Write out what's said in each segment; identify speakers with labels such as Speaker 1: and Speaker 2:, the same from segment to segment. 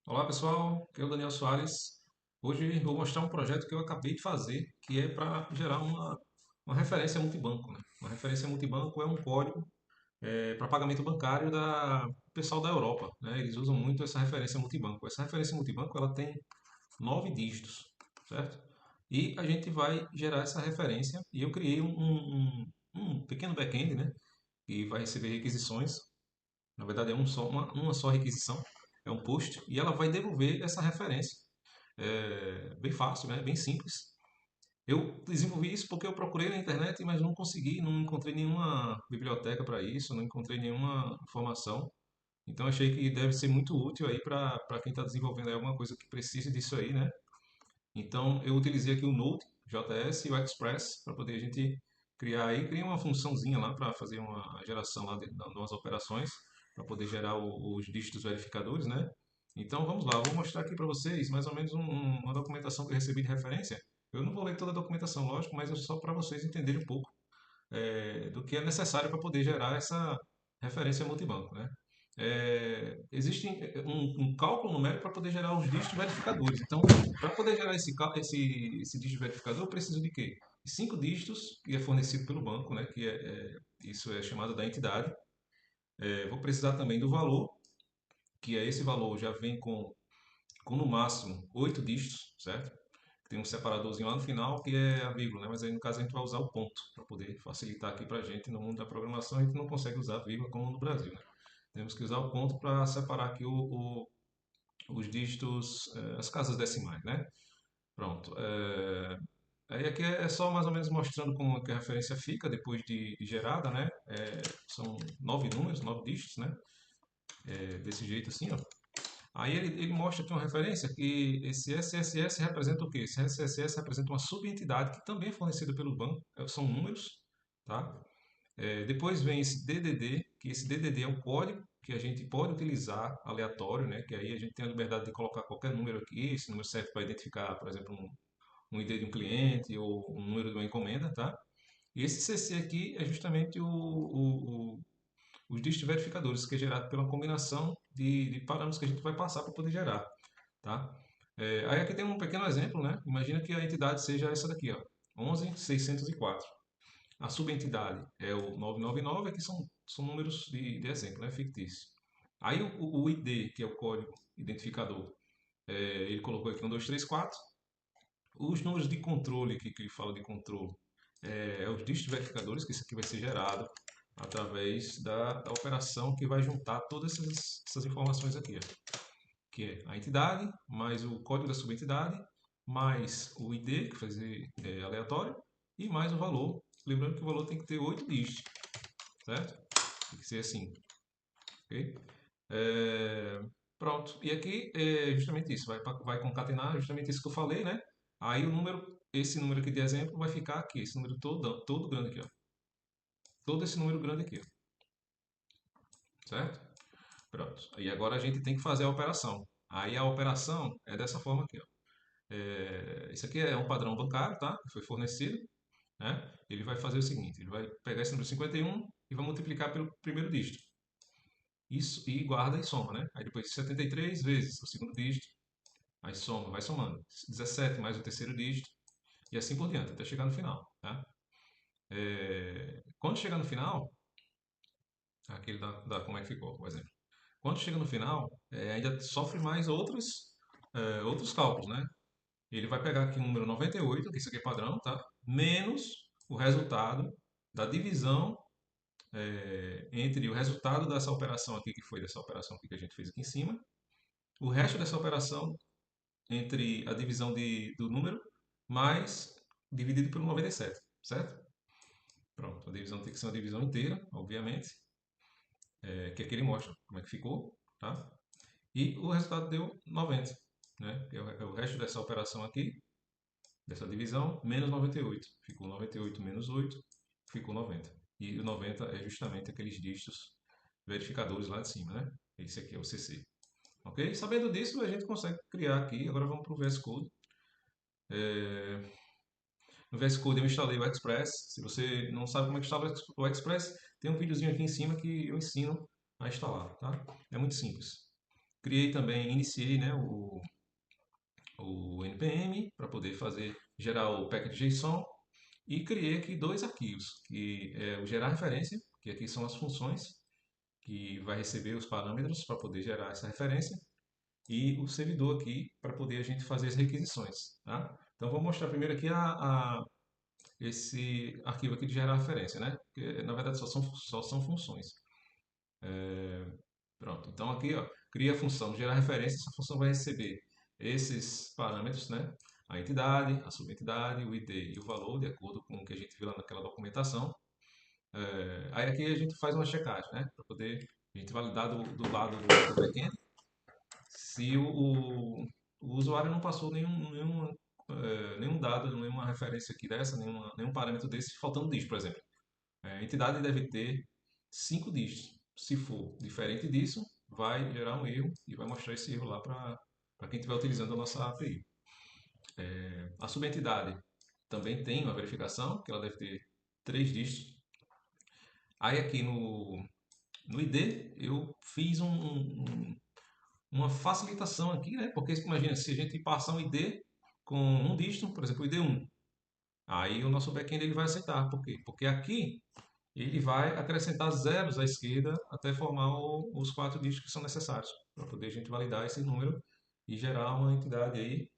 Speaker 1: Olá pessoal, aqui é o Daniel Soares. Hoje vou mostrar um projeto que eu acabei de fazer, que é para gerar uma referência multibanco, né? Uma referência multibanco é um código para pagamento bancário da pessoal da Europa, né? Eles usam muito essa referência multibanco. Essa referência multibanco ela tem 9 dígitos, certo? E a gente vai gerar essa referência e eu criei um pequeno back-end, né? Que vai receber requisições. Na verdade, é uma só requisição, é um post, e ela vai devolver essa referência. É bem fácil, né? Bem simples. Eu desenvolvi isso porque eu procurei na internet, mas não consegui, não encontrei nenhuma biblioteca para isso, não encontrei nenhuma informação. Então achei que deve ser muito útil aí para quem está desenvolvendo aí alguma coisa que precise disso aí, né? Então eu utilizei aqui o Node.js e o Express para poder a gente criar aí, criei uma funçãozinha lá para fazer uma geração lá de umas operações para poder gerar os dígitos verificadores, né? Então vamos lá, eu vou mostrar aqui para vocês mais ou menos uma documentação que eu recebi de referência. Eu não vou ler toda a documentação, lógico, mas é só para vocês entenderem um pouco do que é necessário para poder gerar essa referência multibanco, né? Existe um cálculo numérico para poder gerar os dígitos verificadores. Então, para poder gerar esse dígito verificador, eu preciso de quê? De 5 dígitos, que é fornecido pelo banco, né? Isso é chamado da entidade. Vou precisar também do valor, que é esse valor já vem com no máximo 8 dígitos, certo? Tem um separadorzinho lá no final que é a vírgula, né? Mas aí no caso a gente vai usar o ponto para poder facilitar aqui para a gente. No mundo da programação a gente não consegue usar a vírgula como no Brasil, né? Temos que usar o ponto para separar aqui os dígitos, as casas decimais, né? Pronto. Aí aqui é só mais ou menos mostrando como que a referência fica depois de gerada, né? São 9 números, 9 dígitos, né? Desse jeito assim, ó. Aí ele mostra aqui uma referência que esse SSS representa o quê? Esse SSS representa uma subentidade que também é fornecida pelo banco, são números, tá? Depois vem esse DDD, que esse DDD é um código que a gente pode utilizar aleatório, né? Que aí a gente tem a liberdade de colocar qualquer número aqui. Esse número serve para identificar, por exemplo, um ID de um cliente ou um número de uma encomenda, tá? E esse CC aqui é justamente os dígitos verificadores, que é gerado pela combinação de parâmetros que a gente vai passar para poder gerar, tá? Aí aqui tem um pequeno exemplo, né? Imagina que a entidade seja essa daqui, ó, 11.604. A subentidade é o 999, aqui são números de exemplo, né, fictício. Aí o ID, que é o código identificador, ele colocou aqui 1, 2, 3, 4. Os números de controle, que ele fala de controle, os dígitos verificadores, que isso aqui vai ser gerado através da operação que vai juntar todas essas informações aqui, ó, que é a entidade, mais o código da subentidade, mais o ID, que fazer aleatório, e mais o valor. Lembrando que o valor tem que ter 8 dígitos, certo? Tem que ser assim, ok? É, pronto. E aqui é justamente isso, vai concatenar justamente isso que eu falei, né? Aí esse número aqui de exemplo vai ficar aqui, esse número todo grande aqui, ó. Todo esse número grande aqui, ó, certo? Pronto. E agora a gente tem que fazer a operação. Aí a operação é dessa forma aqui, ó. Isso aqui é um padrão bancário, tá? Que foi fornecido, né? Ele vai fazer o seguinte, ele vai pegar esse número 51 e vai multiplicar pelo primeiro dígito. Isso, e guarda e soma, né? Aí depois 73 vezes o segundo dígito, aí soma, vai somando. 17 mais o terceiro dígito, e assim por diante, até chegar no final, tá? Quando chegar no final, aqui ele dá como é que ficou, por exemplo. Quando chega no final, ainda sofre mais outros cálculos, né? Ele vai pegar aqui o número 98, que isso aqui é padrão, tá? Menos o resultado da divisão entre o resultado dessa operação aqui, que foi dessa operação aqui que a gente fez aqui em cima, o resto dessa operação entre a divisão do número mais dividido pelo 97, certo? Pronto, a divisão tem que ser uma divisão inteira, obviamente, que aqui ele mostra como é que ficou, tá? E o resultado deu 90, né? Que é o resto dessa operação aqui, dessa divisão, menos 98. Ficou 98 menos 8, ficou 90. E o 90 é justamente aqueles dígitos verificadores lá de cima, né? Esse aqui é o CC. Ok? Sabendo disso, a gente consegue criar aqui. Agora vamos para o VS Code. No VS Code eu instalei o Express. Se você não sabe como é que instala o Express, tem um videozinho aqui em cima que eu ensino a instalar, tá? É muito simples. criei também, iniciei, né, o NPM para poder gerar o package JSON e criei aqui dois arquivos, que é o gerar referência, que aqui são as funções que vai receber os parâmetros para poder gerar essa referência, e o servidor aqui para poder a gente fazer as requisições. Tá? Então vou mostrar primeiro aqui esse arquivo aqui de gerar referência, né? Porque na verdade só são funções. Pronto, então aqui ó, cria a função gerar referência, essa função vai receber esses parâmetros, né? A entidade, a subentidade, o ID e o valor, de acordo com o que a gente viu lá naquela documentação. Aí aqui a gente faz uma checagem, né? Para poder a gente validar do lado do backend se o usuário não passou nenhum dado, nenhuma referência aqui dessa, nenhum parâmetro desse, faltando dígito, por exemplo. A entidade deve ter 5 dígitos. Se for diferente disso, vai gerar um erro e vai mostrar esse erro lá para quem estiver utilizando a nossa API. A subentidade também tem uma verificação, que ela deve ter 3 dígitos. Aí aqui no ID eu fiz uma facilitação aqui, né? Porque imagina, se a gente passar um ID com um dígito, por exemplo, o ID 1, aí o nosso backend ele vai aceitar. Por quê? Porque aqui ele vai acrescentar zeros à esquerda até formar os 4 dígitos que são necessários para poder a gente validar esse número e gerar uma entidade aí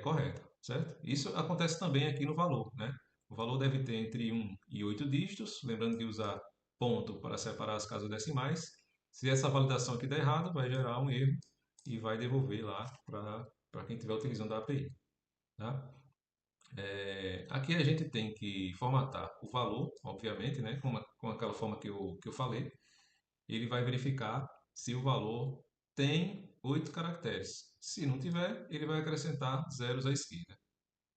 Speaker 1: correta, certo? Isso acontece também aqui no valor, né? O valor deve ter entre 1 e 8 dígitos, lembrando de usar ponto para separar as casas decimais. Se essa validação aqui der errado, vai gerar um erro e vai devolver lá para quem estiver utilizando a API. Tá? Aqui a gente tem que formatar o valor, obviamente, né, com aquela forma que eu falei. Ele vai verificar se o valor tem 8 caracteres. Se não tiver, ele vai acrescentar zeros à esquerda.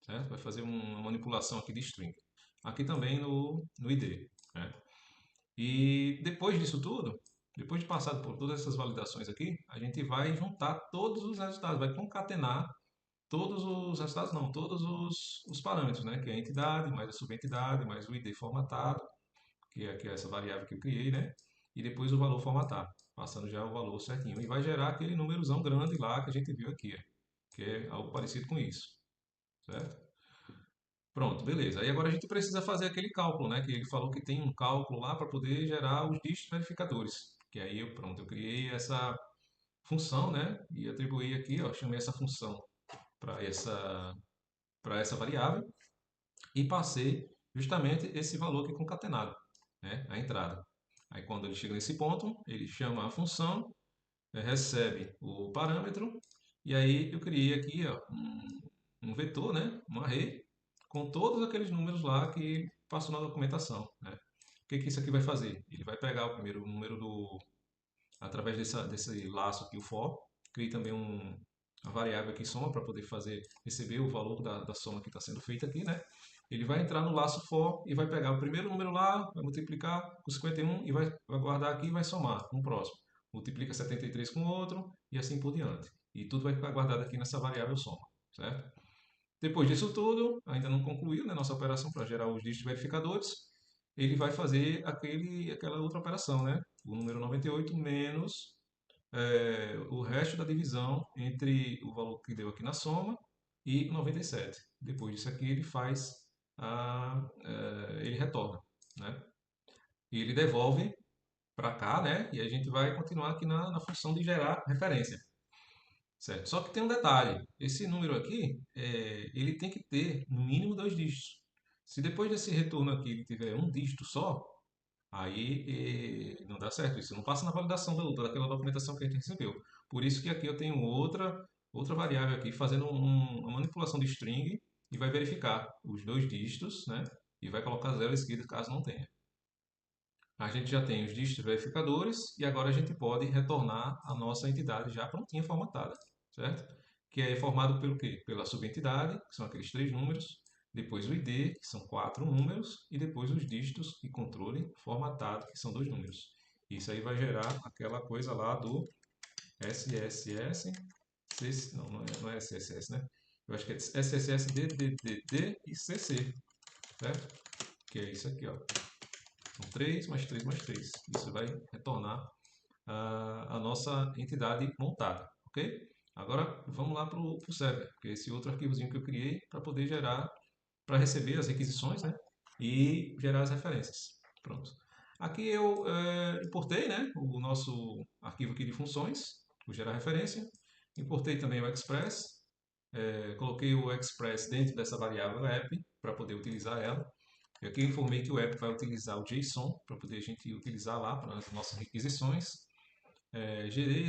Speaker 1: Certo? Vai fazer uma manipulação aqui de string. Aqui também no ID. Né? E depois disso tudo, depois de passar por todas essas validações aqui, a gente vai juntar todos os resultados, vai concatenar todos os resultados, não, todos os parâmetros, né? Que é a entidade, mais a subentidade, mais o ID formatado, que é essa variável que eu criei, né? E depois o valor formatado, passando já o valor certinho. E vai gerar aquele númerozão grande lá que a gente viu aqui, que é algo parecido com isso, certo? Pronto, beleza. Aí agora a gente precisa fazer aquele cálculo, né? Que ele falou que tem um cálculo lá para poder gerar os dígitos verificadores. Que aí pronto, eu criei essa função, né? E atribuí aqui, ó, chamei essa função para essa variável e passei justamente esse valor aqui concatenado, né? A entrada. Aí quando ele chega nesse ponto, ele chama a função, recebe o parâmetro e aí eu criei aqui, ó, um vetor, né? Um array com todos aqueles números lá que passou na documentação, né? O que isso aqui vai fazer? Ele vai pegar o primeiro número através desse laço aqui, o for, crie também uma variável aqui soma para poder receber o valor da soma que está sendo feita aqui, né? Ele vai entrar no laço for e vai pegar o primeiro número lá, vai multiplicar com 51 e vai guardar aqui e vai somar com o próximo. Multiplica 73 com o outro e assim por diante. E tudo vai ficar guardado aqui nessa variável soma, certo? Depois disso tudo, ainda não concluiu, né, nossa operação para gerar os dígitos verificadores, ele vai fazer aquela outra operação, né? O número 98 menos o resto da divisão entre o valor que deu aqui na soma e 97. Depois disso aqui ele ele retorna, né? E ele devolve para cá, né? E a gente vai continuar aqui na função de gerar referência. Certo? Só que tem um detalhe, esse número aqui, ele tem que ter no mínimo 2 dígitos. Se depois desse retorno aqui ele tiver um dígito só, aí não dá certo, isso não passa na validação daquela documentação que a gente recebeu. Por isso que aqui eu tenho outra variável aqui fazendo uma manipulação de string e vai verificar os 2 dígitos, né? E vai colocar zero à esquerda caso não tenha. A gente já tem os dígitos verificadores e agora a gente pode retornar a nossa entidade já prontinha formatada, certo? Que é formado pelo quê? Pela subentidade, que são aqueles 3 números, depois o ID, que são 4 números, e depois os dígitos e controle formatado, que são 2 números. Isso aí vai gerar aquela coisa lá do SSS, não é SSS, né? Eu acho que é SSS, DDD e CC, certo? Que é isso aqui, ó. Então, 3 mais 3 mais 3. Isso vai retornar a nossa entidade montada, ok? Agora vamos lá para o server, que é esse outro arquivozinho que eu criei para poder gerar, para receber as requisições, né? E gerar as referências. Pronto. Aqui eu importei, né, o nosso arquivo aqui de funções, o gerar referência. Importei também o Express, coloquei o Express dentro dessa variável app para poder utilizar ela. Eu aqui informei que o app vai utilizar o JSON para poder a gente utilizar lá para as nossas requisições. Gerei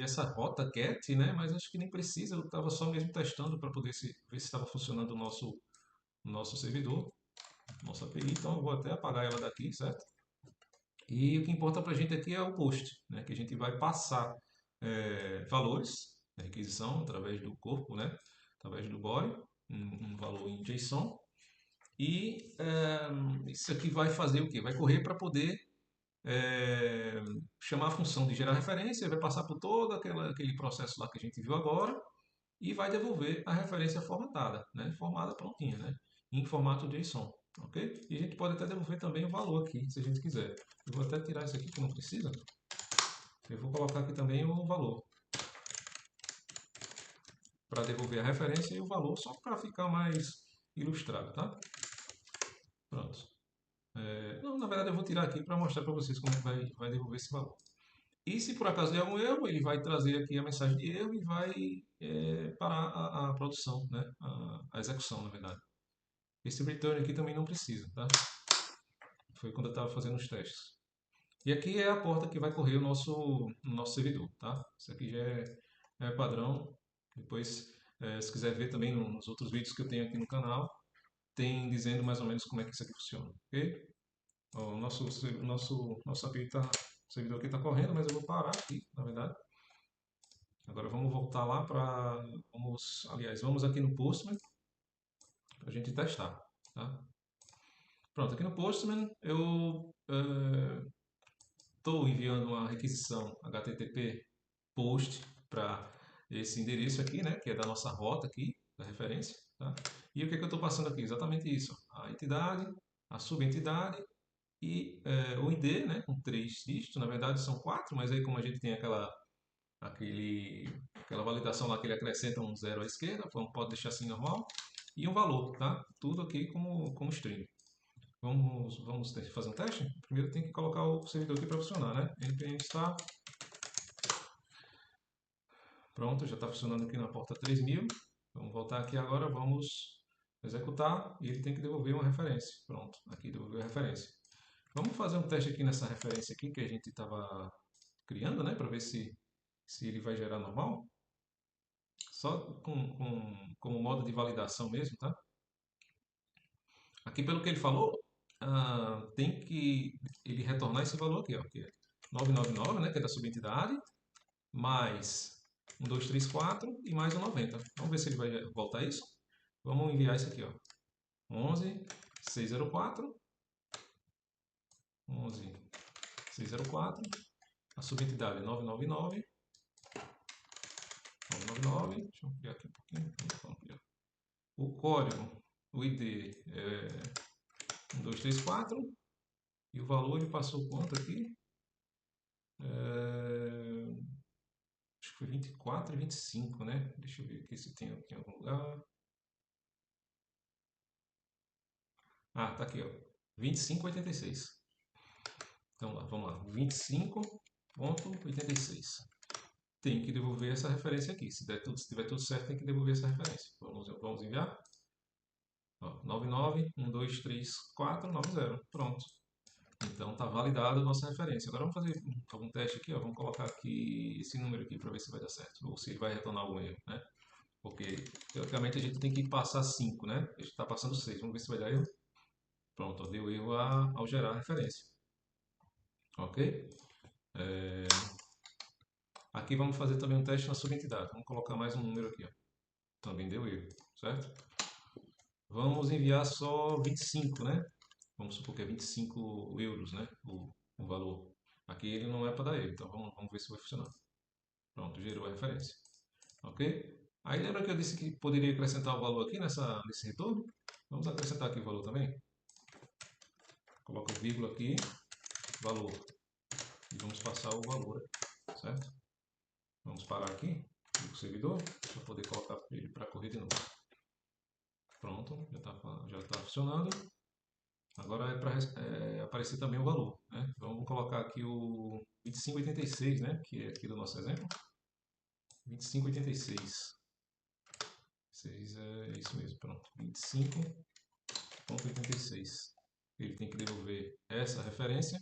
Speaker 1: essa rota get, né? Mas acho que nem precisa, eu estava só mesmo testando para poder ver se estava funcionando o nosso servidor, nossa API, então eu vou até apagar ela daqui, certo? E o que importa para a gente aqui é o post, né? Que a gente vai passar valores da requisição através do corpo, né? Através do body, um valor em JSON. E isso aqui vai fazer o quê? Vai correr para poder chamar a função de gerar referência, vai passar por todo aquele processo lá que a gente viu agora e vai devolver a referência formatada, né? Formada prontinha, né? Em formato JSON, ok? E a gente pode até devolver também o valor aqui, se a gente quiser. Eu vou até tirar isso aqui que não precisa. Eu vou colocar aqui também o valor para devolver a referência e o valor, só para ficar mais ilustrado, tá? Pronto. Não, na verdade eu vou tirar aqui para mostrar para vocês como vai devolver esse valor. E se por acaso der algum erro, ele vai trazer aqui a mensagem de erro e vai parar a produção, né? A execução, na verdade. Esse return aqui também não precisa, tá? Foi quando eu estava fazendo os testes. E aqui é a porta que vai correr no nosso servidor, tá? Isso aqui já é padrão. Depois, se quiser ver também nos outros vídeos que eu tenho aqui no canal, tem dizendo mais ou menos como é que isso aqui funciona, ok? O nosso API servidor aqui está correndo, mas eu vou parar aqui, na verdade. Agora vamos voltar lá para. Vamos aqui no Postman para a gente testar. Tá? Pronto, aqui no Postman eu estou enviando uma requisição HTTP post para esse endereço aqui, né, que é da nossa rota aqui, da referência. Tá? E o que, é que eu estou passando aqui? Exatamente isso. A entidade, a subentidade e o ID, né, com 3 dígitos. Na verdade são 4, mas aí como a gente tem aquela validação lá que ele acrescenta um zero à esquerda, pode deixar assim normal, e um valor, tá? Tudo aqui como string. Vamos fazer um teste? Primeiro tem que colocar o servidor aqui para funcionar, né? npm start. Pronto, já está funcionando aqui na porta 3000. Vamos voltar aqui agora, vamos executar e ele tem que devolver uma referência. Pronto, aqui devolveu a referência. Vamos fazer um teste aqui nessa referência aqui que a gente estava criando, né? Para ver se ele vai gerar normal. Só como modo de validação mesmo, tá? Aqui pelo que ele falou, tem que ele retornar esse valor aqui, ó, que é 999, né, que é da subentidade, mais 1, 2, 3, 4 e mais o 90. Vamos ver se ele vai voltar isso. Vamos enviar isso aqui, ó. 11 604 11 604, a subentidade é 999 999. Deixa eu ampliar aqui um pouquinho. Vamos ampliar. O código, o ID é 1, 2, 3, 4 e o valor ele passou quanto aqui? Acho que foi 24 e 25, né? Deixa eu ver aqui se tem aqui em algum lugar. Ah, tá aqui, ó. 25,86. Então vamos lá. 25,86. Tem que devolver essa referência aqui. Se tiver tudo certo, tem que devolver essa referência. Vamos enviar? Ó, 99 1, 2, 3, 4, 90. Pronto. Então está validada a nossa referência. Agora vamos fazer algum teste aqui. Ó. Vamos colocar aqui esse número aqui para ver se vai dar certo. Ou se ele vai retornar algum erro, né? Porque, teoricamente, a gente tem que passar 5, né? A gente está passando 6. Vamos ver se vai dar erro. Pronto, deu erro ao gerar a referência. Ok? Aqui vamos fazer também um teste na subentidade. Vamos colocar mais um número aqui. Ó. Também deu erro, certo? Vamos enviar só 25, né? Vamos supor que é 25 euros, né? O valor. Aqui ele não é para dar erro, então vamos ver se vai funcionar. Pronto, gerou a referência. Ok? Aí lembra que eu disse que poderia acrescentar o valor aqui nesse retorno? Vamos acrescentar aqui o valor também. Coloca o vírgula aqui, valor vamos passar o valor, certo? Vamos parar aqui o servidor para poder colocar ele para correr de novo. Pronto, já está funcionando. Agora é para aparecer também o valor, né? Vamos colocar aqui o 2586, né? Que é aqui do nosso exemplo. 2586. 6 é isso mesmo, pronto. 25,86. Ele tem que devolver essa referência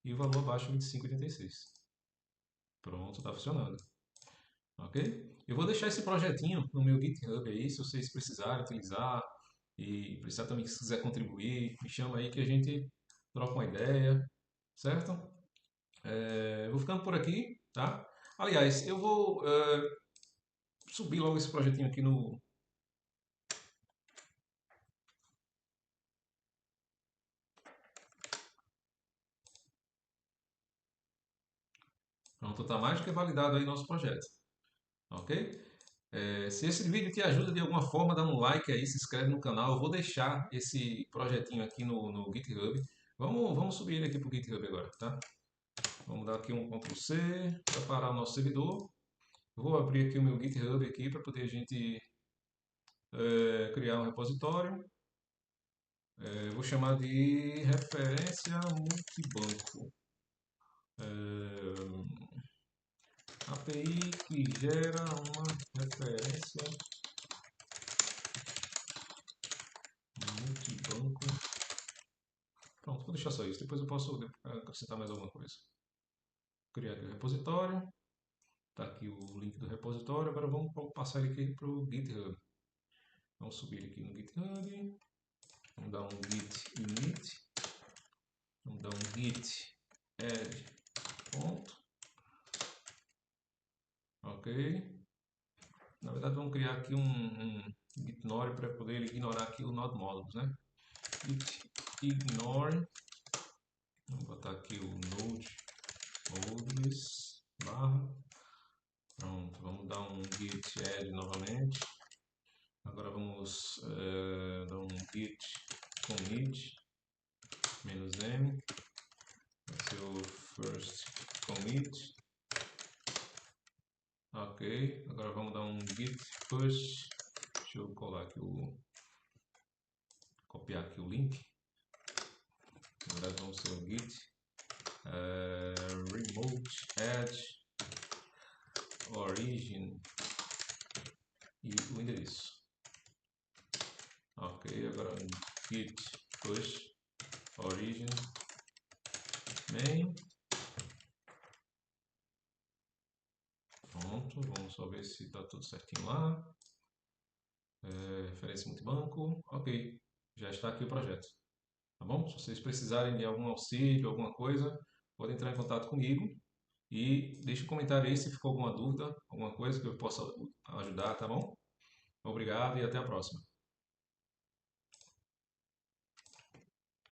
Speaker 1: e o valor abaixo 25,86. Pronto, está funcionando. Ok? Eu vou deixar esse projetinho no meu GitHub aí, se vocês precisarem utilizar e precisar também, se quiser contribuir, me chama aí que a gente troca uma ideia, certo? Vou ficando por aqui, tá? Aliás, eu vou subir logo esse projetinho aqui no... Pronto, está mais do que validado aí nosso projeto, ok? Se esse vídeo te ajuda de alguma forma, dá um like aí, se inscreve no canal. Eu vou deixar esse projetinho aqui no GitHub. Vamos subir ele aqui para o GitHub agora, tá? Vamos dar aqui um Ctrl C para parar o nosso servidor. Eu vou abrir aqui o meu GitHub aqui para poder a gente criar um repositório. Vou chamar de referência multibanco. API que gera uma referência multibanco. Pronto, vou deixar só isso. Depois eu posso acrescentar mais alguma coisa. Criar aqui o repositório. Está aqui o link do repositório. Agora vamos passar ele aqui para o GitHub. Vamos subir aqui no GitHub. Vamos dar um git init. Vamos dar um git add ponto. Ok. Na verdade vamos criar aqui um ignore para poder ele ignorar aqui o node modules, né? Git ignore. Vamos botar aqui o node modules barra. Pronto, vamos dar um git add novamente. Agora vamos dar um git commit -m. Vai ser o first commit. Ok, agora vamos dar um git push. Deixa eu colar aqui copiar aqui o link. Na verdade vamos ser o git remote add origin e o endereço. Ok, agora um git push origin main. Pronto, vamos só ver se está tudo certinho lá. Referência multibanco. Ok, já está aqui o projeto. Tá bom? Se vocês precisarem de algum auxílio, alguma coisa, podem entrar em contato comigo e deixe um comentário aí se ficou alguma dúvida, alguma coisa que eu possa ajudar, tá bom? Obrigado e até a próxima.